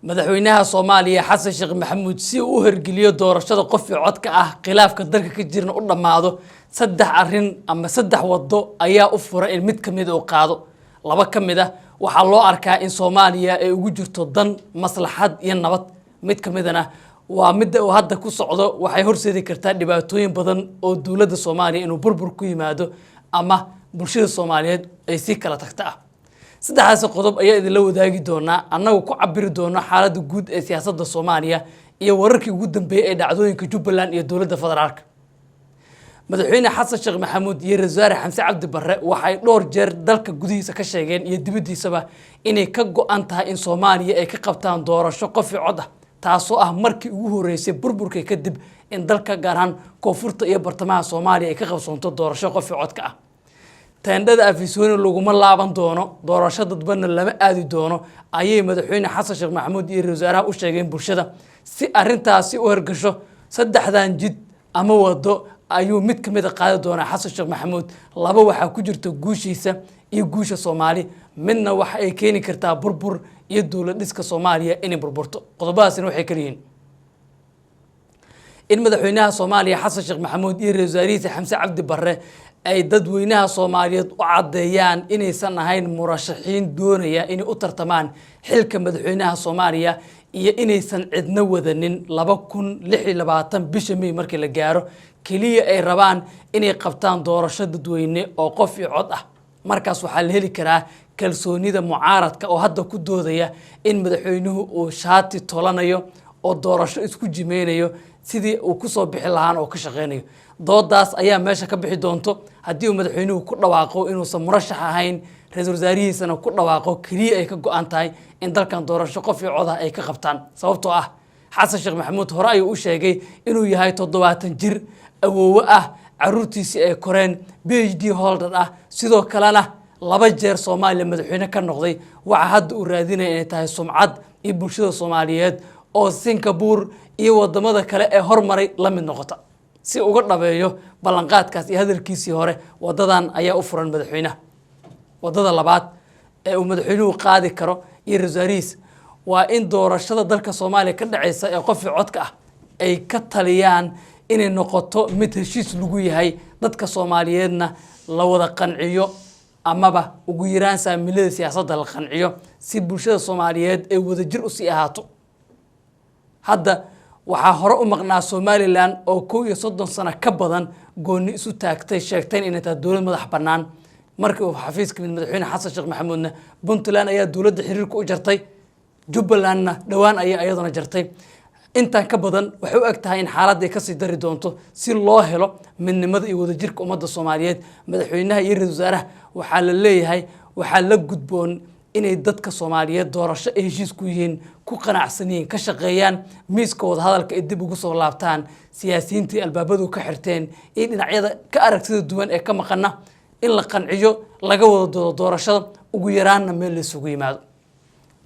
madaxweynaha Soomaaliya Xasan Sheekh Maxamuud si uu u hirgeliyo doorashada qof codka ah khilaafka dalka ka jirna u dhamaado saddex arin ama saddex wado ayaa u furan in mid kamid uu qaado laba kamid ah waxa loo arkaa in Soomaaliya ay ugu jirto dan maslaxad iyo nabad mid kamidna waa mid uu hadda ku socdo waxay horseedi kartaa dhibaatooyin badan oo dawladda Soomaaliya inuu burbur ku yimaado ama bulshada Soomaaliyeed ay si kala tagtaa saddexdaas qodob ayaa idin la wadaagi doona annagu ku cabiri doona xaaladda guud ee siyaasadda Soomaaliya iyo wararkii ugu dambeeyay ee dhacdooyinka Jubbaland iyo dawladda federaalka madaxweyne Xasan Sheekh Maxamuud iyo Ra'iisul Xamse Cabdi Barre waxay dhowr jeer dalka gudihiisa ka sheegeen iyo dibadiisaba inay ka go'an tahay in Soomaaliya ay ka qabtaan doorasho qof cod ah taasoo ah markii ugu horeysay burburka kadib in dalka gaar ahaan koonfurta iyo bartamaha Soomaaliya ay ka qabsoonto doorasho qof codka ah teendhada afisooyin laguma laaban doono doorasho dadbana lama aadi doono ayay madaxweyne Xasan Sheekh Maxamuud iyo Ra'iisul Wasaaraha u sheegeen bulshada si arintaasi u hirgasho saddexdan jid ama wado ayuu mid kamid ah qaadi doona Xasan Sheekh Maxamuud laba waxa ku jirta guushiisa iyo guusha Soomaali midna waxa ay keeni kartaa burbur iyo dawlad dhiska Soomaaliya inay burburto qodobadaasina waxay kaliin in madaxweynaha Soomaaliya Xasan Sheekh Maxamuud iyo Ra'iisul Wasaarihiisa Xamse Cabdi Barre ay dadweynaha Soomaaliyeed u cadeeyaan inaysan ahayn murashaxiin doonaya inay u tartamaan xilka madaxweynaha Soomaaliya iyo inaysan cidna wadanin 2026 bisha May markii la gaaro kaliya ay rabaan inay qabtaan doorasho dadweyne oo qof iyo cod ah markaas waxa la heli karaa kalsoonida mucaaradka oo hadda ku doodaya in madaxweynuhu uu shaati tolanayo oo doorasho isku jimeynayo sidii uu ku soo bixi lahaan oo ka shaqeynayo doodaas ayaa meesha ka bixi doonto haddii uu madaxweynuhu ku dhawaaqo inuusan murashax ahayn ra'iisul wasaarihiisana ku dhawaaqo kaliya ay ka go'an tahay in dalkan doorasho qof iyo cod ah ay ka qabtaan sababtoo ah Xasan Sheekh Maxamuud hore ayuu u sheegay inuu yahay 70 jir awoow ah caruurtiisii ay koreen PhD holder ah sidoo kalena laba jeer Soomaaliya madaxweyne ka noqday waxa hadda uu raadinaya inay tahay sumcad iyo bulshada Soomaaliyeed oo Singapore iyo wadamada kale ee hormaray la mid noqota si uga dhabeeyo ballanqaadkaas iyo hadalkiisii hore wadadan ayaa u furan madaxweynaha wadada labaad ee uu madaxweynuhu qaadi karo iyo ra'iisul waa in doorashada dalka Soomaaliya ka dhacaysa ee qof codka ah ay ka taliyaan inay noqoto mid heshiis lagu yahay dadka Soomaaliyeedna la wada qanciyo amaba ugu yaraan saamilada siyaasadda la qanciyo si bulshada Soomaaliyeed ay wada jir u sii ahaato hadda waxaa hore u maqnaa Somaliland oo 30 sano ka badan gooni isu taagtay sheegteen inay tahay dawlad madax bannaan markii uu xafiiska madaxweyne Xasan Sheekh Maxamuudna Puntland ayaa dawladda xiriirka u jartay Jubbalandna dhawaan ayaa iyaduna jartay inta ka badan waxay u egtahay in xaaladda ay ka sii dari doonto si loo helo midnimada iyo wadajirka ummadda Soomaaliyeed madaxweynaha iyo ra'iisul wasaaraha waxa la leeyahay waxa la gudboon inay dadka Soomaaliyeed doorasho ay heshiis ku yihiin ku qanacsaneen ka shaqeeyaan miiskooda hadalka ay dib ugu soo laabtaan siyaasiyiintii albaabadu ka xirteen ee dhinacyada ka aragtida duwan ee ka maqana in la qanciyo laga wada doorashada ugu yaraana meel la isugu yimaado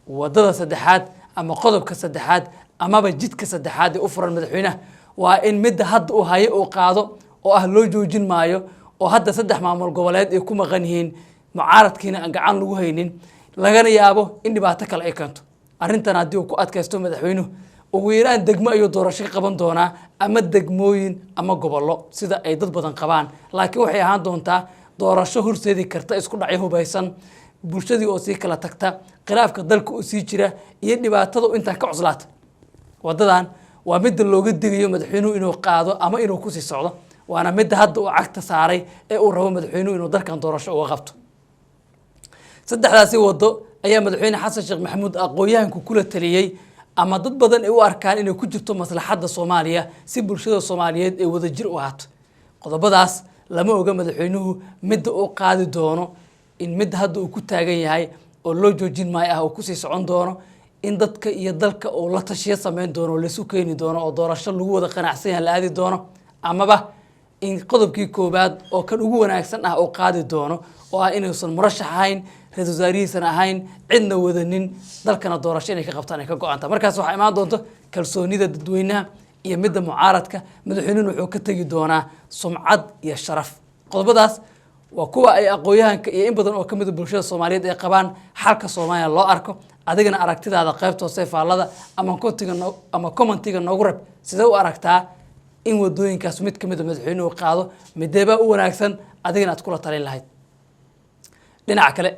wadada saddexaad ama qodobka saddexaad amaba jidka saddexaad ee u furan madaxweynaha waa in mid hadda uu hayo oo qaado oo ah loo joojin maayo oo hadda saddex maamul goboleed ay ku maqan yihiin mucaaradkiina aan gacan lagu haynin lagana yaabo in dhibaato kale ay keento arintan haddii uu ku adkaysto madaxweynuhu ugu yaraan degmo ayuu doorasho ka qaban doonaa ama degmooyin ama gobollo sida ay dad badan qabaan laakiin waxay ahaan doontaa doorasho horseedi karta isku dhacyo hubaysan bulshadii oo sii kala tagta khilaafka dalka oo sii jira iyo dhibaatada inta ka cuslaata wadadan waa mid looga digayo madaxweynuhu inuu qaado ama inuu ku sii socdo waana mid hadda uu cagta saaray ee uu rabo madaxweynuhu inuu dalkan doorasho uga qabto saddexdaasi wado ayaa madaxweyne Xasan Sheekh Maxamuud aqooyahanku kula taliyay ama dad badan ay u arkaan inay ku jirto maslaxadda Soomaaliya si bulshada Soomaaliyeed ay wada jir u ahaato qodobadaas lama oga madaxweynuhu mid uu qaadi doono in mid hadda uu ku taagan yahay oo loo joojin maayo ah oo ku sii socon doono in dadka iyo dalka oo la tashiyo sameyn doono la isu keeni doono oo doorasho lagu wada qanacsan yahay la aadi doono amaba in qodobkii koobaad oo kan ugu wanaagsan ah oo qaadi doono oo ah inuusan murashax ahayn ra'iisul wasaarihiisana ahayn cidna wadanin dalkana doorasho inay ka qabtaan ay ka go'aanta markaas waxa imaan doonto kalsoonida dadweynaha iyo midda mucaaradka madaxweynuhu wuxuu ka tagi doonaa sumcad iyo sharaf qodobadaas waa kuwa ay aqooyahanka iyo in badan oo kamid bulshada Soomaaliyeed ay qabaan xalka Soomaaliya loo arko adigana aragtidaada qaybta hoose faallada ama commentiga noogu rab sidee u aragtaa in wadooyinkaas mid kamid ah madaxweynuhu qaado mideeba u wanaagsan adigana aad kula talin lahayd dhinaca kale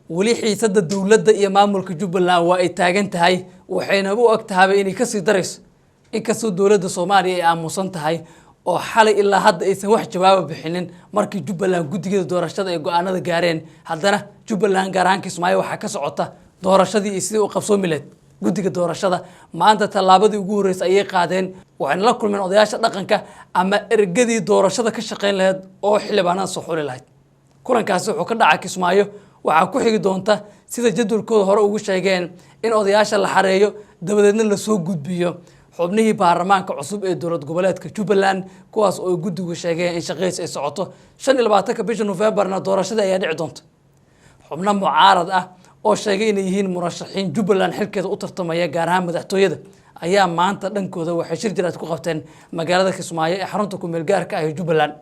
wali xiisada dawladda iyo maamulka Jubbaland waa ay taagan tahay waxayna u ogtahay inay ka sii darayso inkastoo dawladda Soomaaliya ay aamusan tahay oo xalay ilaa hadda aysan wax jawaab bixinin markii Jubbaland guddiga doorashada ay go'aanada gaareen haddana Jubbaland gaar ahaan Kismaayo waxa ka socota doorashadii sidii u qabsoomi lahayd guddiga doorashada maanta tallaabadii ugu horeysay ayay qaadeen waxayna la kulmeen odayaasha dhaqanka ama ergadii doorashada ka shaqeyn lahayd oo xildhibaanada soo xuli lahayd kulankaasi wuxuu ka dhacay Kismaayo waxaa ku xigi doonta sida jadwalkooda hore ugu sheegeen in odayaasha la xareeyo dabadeedna la soo gudbiyo xubnihii baarlamaanka cusub ee dowlad goboleedka Jubbaland kuwaas oo guddigu sheegeen in shaqadiisa ay socoto 25 bisha November-na doorashada ayaa dhici doonta xubno mucaarad ah oo sheegay inay yihiin murashaxiin Jubbaland xilkeeda u tartamaya gaar ahaan madaxtooyada ayaa maanta dhankooda waxay shir jiraad ku qabteen magaalada Kismaayo ee xarunta ku meel gaarka ah ee Jubbaland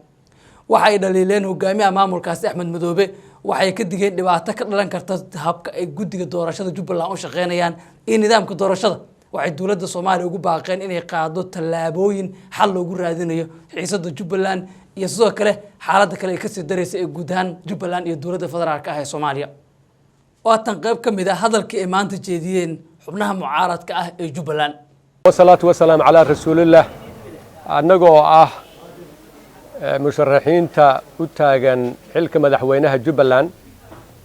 waxay dhaliileen hogaamiyaha maamulkaasi Axmed Madoobe waxay ka digeen dhibaato ka dhalan karta habka ay guddiga doorashada Jubbaland u shaqeynayaan in nidaamka doorashada waxay dawladda Soomaaliya ugu baaqeen inay qaado tallaabooyin xal loogu raadinayo xiisada Jubbaland iyo sidoo kale xaaladda kale ee ka sii daraysa ee guud ahaan Jubbaland iyo dawladda federaalka ah ee Soomaaliya waatan qayb ka mid ah hadalkii ay maanta jeediyeen xubnaha mucaaradka ah ee Jubbaland wasalaatu wasalaam ala rasuulillah annagoo ah musharaxiinta u taagan xilka madaxweynaha Jubbaland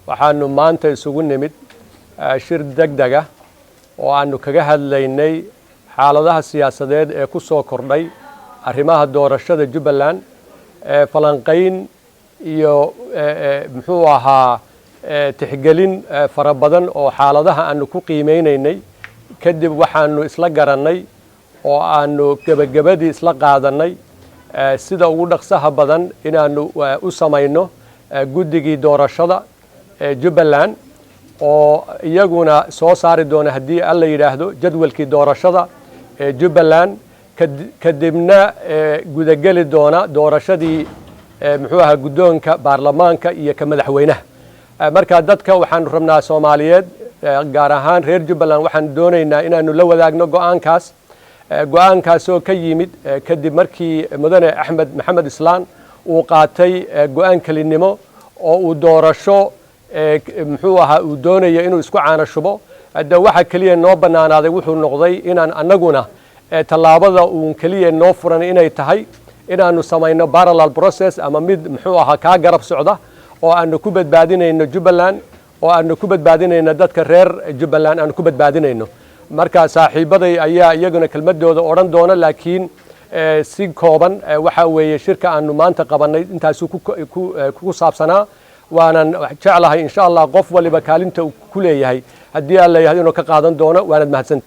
waxaanu maanta isugu nimid shir degdeg ah oo aanu kaga hadlaynay xaaladaha siyaasadeed ee ku soo kordhay arrimaha doorashada Jubbaland falanqayn iyo muxuu ahaa tixgelin fara badan oo xaaladaha aanu ku qiimeynaynay kadib waxaanu isla garanay oo aanu gabagabadii isla qaadanay sida ugu dhaqsaha badan inaanu u samayno guddigii doorashada Jubbaland oo iyaguna soo saari doona haddii alla yiraahdo jadwalkii doorashada Jubbaland kadibna gudageli doona doorashadii muxuu ahaa guddoonka baarlamaanka iyo ka madaxweynaha marka dadka waxaan rabnaa Soomaaliyeed gaar ahaan reer Jubbaland waxaan doonaynaa inaanu la wadaagno go'aankaas oo ka yimid kadib markii mudane Axmed Maxamed Islaan uu qaatay go'aan kalinimo oo uu doorasho muxuu ahaa uu doonayo inuu isku caana shubo hadda waxa kaliya noo banaanaaday wuxuu noqday inaan annaguna tallaabada uu kaliya noo furan inay tahay inaanu samayno parallel process ama mid muxuu ahaa ka garab socda oo aanu ku badbaadinayno Jubbaland oo aanu ku badbaadinayno dadka reer Jubbaland aanu ku badbaadinayno marka saaxiibaday ayaa iyaguna kelmadooda oran doona laakiin si kooban waxa weeye shirka aanu maanta qabanay intaas ku saabsanaa waanan jeclahay insha Allah qof waliba kaalinta ku leeyahay haddii alla yahay inuu ka qaadan doono waanad mahadsan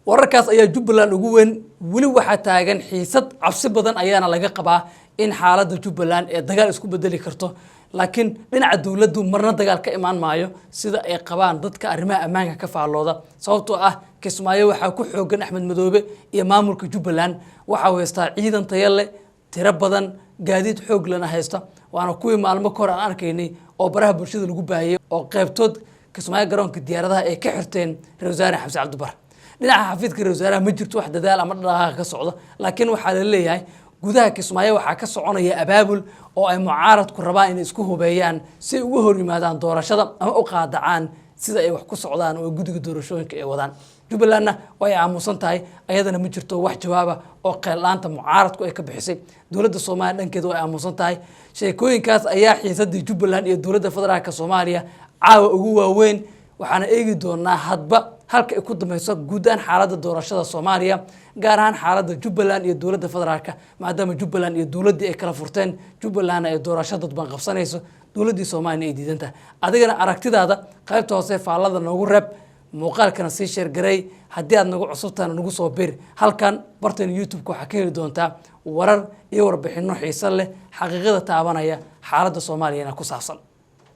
wararkaas ayaa Jubbaland ugu weyn wali waxa taagan xiisad cabsi badan ayaana laga qabaa in xaaladda Jubbaland ee dagaal isku bedeli karto laakiin dhinaca dawladdu marna dagaal ka imaan maayo sida ay qabaan dadka arrimaha ammaanka ka faalooda sababtoo ah Kismaayo waxa ku xoogan Axmed Madoobe iyo maamulka Jubbaland waxa weystaa ciidan tayo leh tiro badan gaadiid xoog lana haysta waana kuwii maalmo ka hor aan arkaynay oo baraha bulshada lagu baahiyay oo qaybtood Kismaayo garoonka diyaaradaha ay ka xirteen Ra'iisul Wasaare Xamse Cabdi Barre dhinaca xafiidka Ra'iisul Wasaaraha ma jirto wax dadaal ama dhaqaaq ka socda laakiin waxa la leeyahay gudaha Kismaayo waxa ka soconaya abaabul oo ay mucaaradku rabaan in isku hubeeyaan si ugu hor yimaadaan doorashada ama u qaadacaan sida ay wax ku socdaan oo guddiga doorashooyinka ay wadaan Jubbalandna way aamusan tahay ayadana ma jirto wax jawaab ah oo qeelaanta mucaaradku ay ka bixisay dawladda Soomaaliya dhankeeda way aamusan tahay sheekooyinkaas ayaa xiisadii Jubbaland iyo dawladda federaalka Soomaaliya caawa ugu waaweyn waxaana eegi doonaa hadba halka ay ku dameyso guud ahaan xaaladda doorashada Soomaaliya gaar ahaan xaaladda Jubbaland iyo dawladda federaalka maadaama Jubbaland iyo dawladda ay kala furteen Jubbaland ay doorashada dadban qabsanayso dawladda Soomaaliya ay diidanta adigana aragtidaada qaybta hoose faallada noogu reeb muuqaalkana sii share garay haddii aad nagu cusubtaan nagu soo bir halkan bartan YouTube-ka waxa ka heli doontaa warar iyo warbixino xiiso leh xaqiiqada taabanaya xaaladda Soomaaliya ku saabsan